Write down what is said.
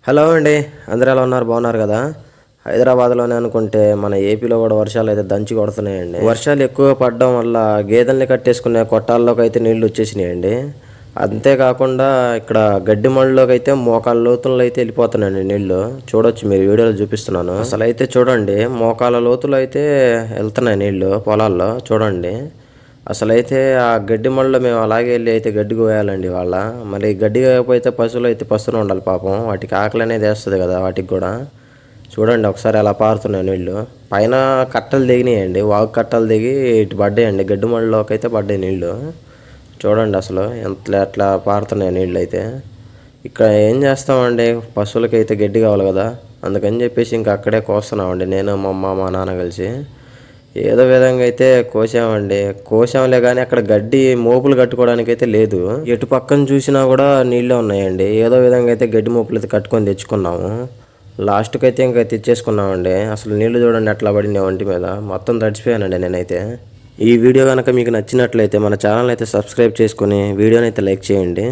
Hello అండి, అందరూ ఎలా ఉన్నారు? బాగున్నారు కదా? హైదరాబాద్లోనే అనుకుంటే మన ఏపీలో కూడా వర్షాలు అయితే దంచి కొడుతున్నాయండి. వర్షాలు ఎక్కువ పడడం వల్ల గేదెల్ని కట్టేసుకునే కొట్టాల్లోకి అయితే నీళ్లు వచ్చేసినాయండి. అంతేకాకుండా ఇక్కడ గడ్డి మళ్ళలోకి అయితే మోకాళ్ళ లోతుల్లో అయితే వెళ్ళిపోతున్నాయండి నీళ్లు. చూడొచ్చు, మీరు వీడియోలో చూపిస్తున్నాను. అసలు అయితే చూడండి, మోకాళ్ళ లోతులు అయితే వెళ్తున్నాయి నీళ్లు పొలాల్లో. చూడండి, అసలైతే ఆ గడ్డి మళ్ళలో మేము అలాగే వెళ్ళి అయితే గడ్డి కోయాలండి వాళ్ళ. మరి గడ్డి కోయకపోతే పశువులు అయితే పస్తులు ఉండాలి పాపం. వాటికి ఆకలి అనేది వేస్తుంది కదా వాటికి కూడా. చూడండి ఒకసారి ఎలా పారుతున్నాయి నీళ్ళు. పైన కట్టలు దిగినాయండి, వాగు కట్టలు దిగి ఇటు పడ్డాయండి, గడ్డి మళ్ళలోకి అయితే పడ్డాయి నీళ్ళు. చూడండి అసలు ఎట్లా పారుతున్నాయి నీళ్ళు అయితే. ఇక్కడ ఏం చేస్తామండి, పశువులకి అయితే గడ్డి కావాలి కదా, అందుకని చెప్పేసి ఇంకా అక్కడే కోస్తున్నామండి నేను, మా అమ్మ, మా నాన్న కలిసి. ఏదో విధంగా అయితే కోసాంలే కానీ అక్కడ గడ్డి మోపులు కట్టుకోవడానికి అయితే లేదు. ఎటు పక్కన చూసినా కూడా నీళ్ళే ఉన్నాయండి. ఏదో విధంగా అయితే గడ్డి మోపులు అయితే కట్టుకొని తెచ్చుకున్నాము. లాస్ట్కి అయితే ఇంకా తెచ్చేసుకున్నామండి. అసలు నీళ్లు చూడండి ఎట్లా పడినాయి ఒంటి మీద, మొత్తం తడిచిపోయానండి నేనైతే. ఈ వీడియో కనుక మీకు నచ్చినట్లయితే మన ఛానల్ అయితే సబ్స్క్రైబ్ చేసుకుని వీడియోని అయితే లైక్ చేయండి.